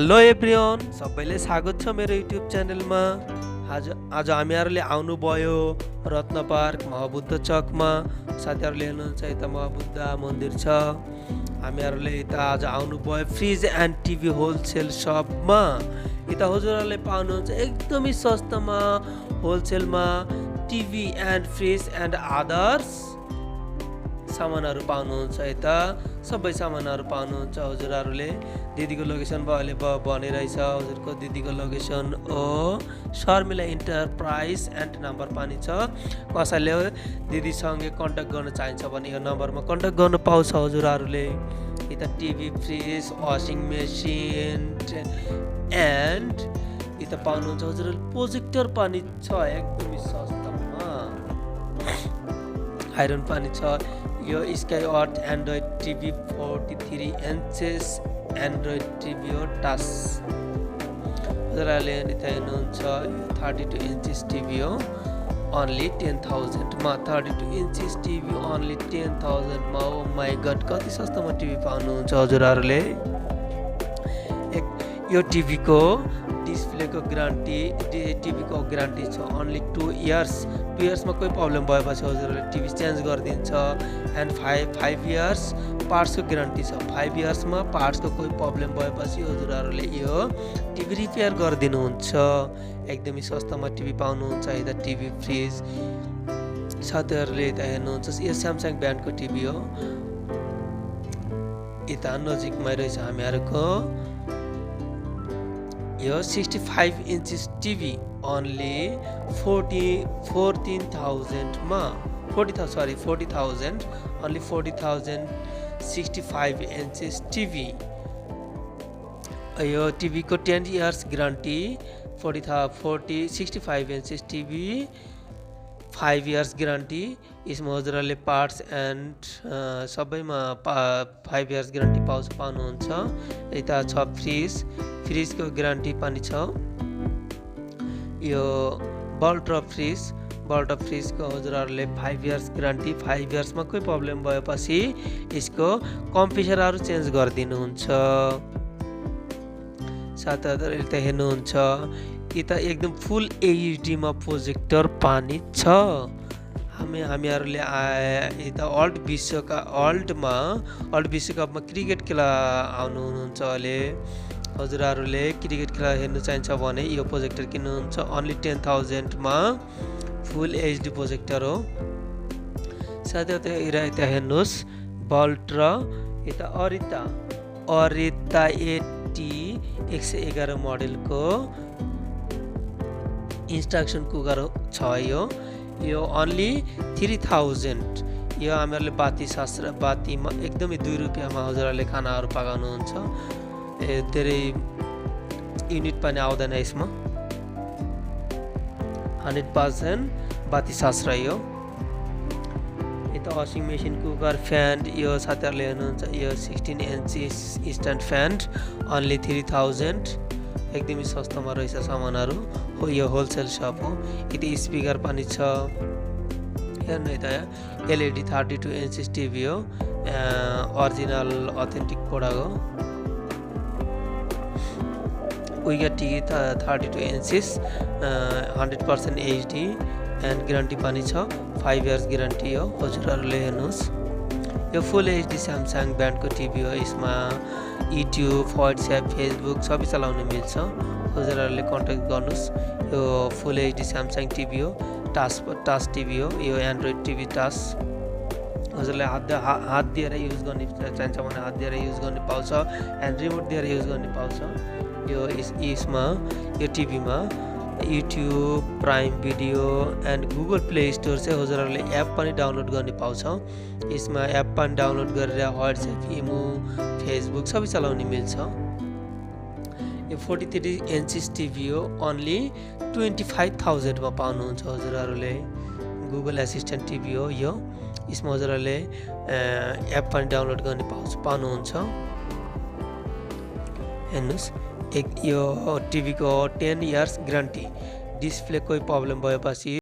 Hello everyone, सबैले स्वागत छ मेरो युट्युब च्यानलमा। आज हामीहरूले आउनुभयो रत्न पार्क महाबुद्ध चकमा। साथीहरूले हेर्नुहुन्छ यता महाबुद्ध मन्दिर छ। हामीहरूले यता आज आउनुभयो फ्रिज एन्ड टिभी होलसेल सपमा। यता हजुरहरूले पाउनुहुन्छ एकदमै सस्तामा होलसेलमा TV and fridge and others सामानहरू पाउनुहुन्छ। यता सबै सामानहरू पाउनुहुन्छ हजुरहरूले। दिदीको लोकेसन अहिले भनिरहेछ। हजुरको दिदीको लोकेसन हो शर्मिला इन्टरप्राइज एन्ड नम्बर पनि छ। कसैले दिदीसँगै कन्ट्याक्ट गर्न चाहन्छ भने यो नम्बरमा कन्ट्याक्ट गर्न पाउँछ हजुरहरूले। यता TV fridge washing machine and यता पाउनुहुन्छ हजुरहरूले प्रोजेक्टर पनि छ एकदमै सस्तामा। आइरन पनि छ। यो Sky Earth Android TV 43 inches Android TV हो टच। हजुरहरूले यता हेर्नुहुन्छ यो 32 इन्चेस टिभी हो ओन्ली 10,000 मा। 32 इन्चेस टिभी ओन्ली 10,000 मा। ओ माई गड, कति सस्तामा टिभी पाउनुहुन्छ हजुरहरूले। यो टिभीको डिस्प्लेको ग्यारेन्टी टिभीको ग्यारेन्टी छ ओन्ली 2 इयर्स। 2 इयर्समा कोही प्रब्लम भएपछि हजुरहरूले टिभी चेन्ज गरिदिन्छ। एन्ड 5 इयर्स पार्ट्सको ग्यारेन्टी छ। 5 इयर्समा पार्ट्सको कोही प्रब्लम भएपछि हजुरहरूले यो टिभी रिपेयर गरिदिनुहुन्छ। एकदमै सस्तामा टिभी पाउनुहुन्छ। यता टिभी फ्रिज साथीहरूले यता हेर्नुहुन्छ यो स्यामसङ ब्रान्डको टिभी हो। यता नजिकमै रहेछ हामीहरूको यो 65 इन्चेस टिभी ओन्ली 14,000 मा। 40,000 ओन्ली 40,000 65 इन्चेस टिभी। यो टिभीको 10 years guarantee 65 inches TV 5 years guarantee. यसमा हजुरहरूले पार्ट्स एन्ड सबैमा 5 इयर्स ग्यारेन्टी पाउनुहुन्छ। यता छ फ्रिजको ग्यारेन्टी पनि छ। यो बल्ट्र फ्रिजको हजुरहरूले 5 इयर्स ग्यारेन्टी। 5 इयर्समा कोही प्रब्लम भएपछि यसको कम्प्रेसरहरू चेन्ज गरिदिनुहुन्छ। साथीहरूले यता हेर्नुहुन्छ यता एकदम फुल एचडीमा प्रोजेक्टर पनि छ। हामीहरूले यता वर्ल्ड विश्वकपमा क्रिकेट खेला आउनुहुन्छ अहिले। हजुरहरूले क्रिकेट खेला हेर्नु चाहिन्छ भने यो प्रोजेक्टर किन्नुहुन्छ ओन्ली 10,000 मा। फुल एचडी प्रोजेक्टर हो। साथै यता हेर्नुहोस् बल्ट्र यता अरिता 80 111 मोडलको इन्स्ट्रक्सन कुकर छ। यो ओन्ली 3,000। यो हामीहरूले बातीमा एकदमै 2 रुपियाँमा हजुरहरूले खानाहरू पकाउनुहुन्छ। धेरै युनिट पनि आउँदैन यसमा। 100% बाती शास्त्र यो। यता वासिङ मेसिन कुकर फ्यान यो साथीहरूले हेर्नुहुन्छ यो 16 इन्चेस स्ट्यान्ड फ्यान ओन्ली 3,000। एकदमै सस्तोमा रहेछ सामानहरू हो। यो होलसेल सप हो। यति स्पिकर पनि छ। हेर्नु यता एलइडी 32 इन्चेस टिभी हो ओरिजिनल अथेन्टिक प्रोडक्ट हो। उइगा TV 32 inches 100% HD and guarantee पनि छ। 5 इयर्स ग्यारेन्टी हो। हजुरहरूले हेर्नुहोस् यो फुल एचडी स्यामसङ ब्रान्डको टिभी हो। यसमा युट्युब व्हाट्सएप फेसबुक सबै चलाउन मिल्छ। हजुरहरूले कन्ट्याक्ट गर्नुहोस्। यो फुल एचडी स्यामसङ टिभी हो। टच टिभी हो। यो एन्ड्रोइड टिभी टच। हजुरले हात दिएर युज गर्ने चाहिन्छ भने हात दिएर युज गर्ने पाउँछ एन्ड रिमोट दिएर युज गर्ने पाउँछ। यसमा यो टिभीमा YouTube prime video and Google play store चाहिँ हजुरहरूले एप पनि डाउनलोड गर्ने पाउँछ। यसमा एप पनि डाउनलोड गरेर व्हाट्सएप इमो फेसबुक सबै चलाउन मिल्छ। यो 43 इन्चेस टिभी हो ओन्ली 25,000 मा पाउनुहुन्छ हजुरहरूले। गुगल एसिस्टेन्ट टिभी हो यो। यसमा हजुरहरूले एप पनि डाउनलोड गर्ने पाउनुहुन्छ। हेर्नुहोस् यो टिभीको 10 इयर्स ग्यारेन्टी। डिस्प्ले कोही प्रब्लम भएपछि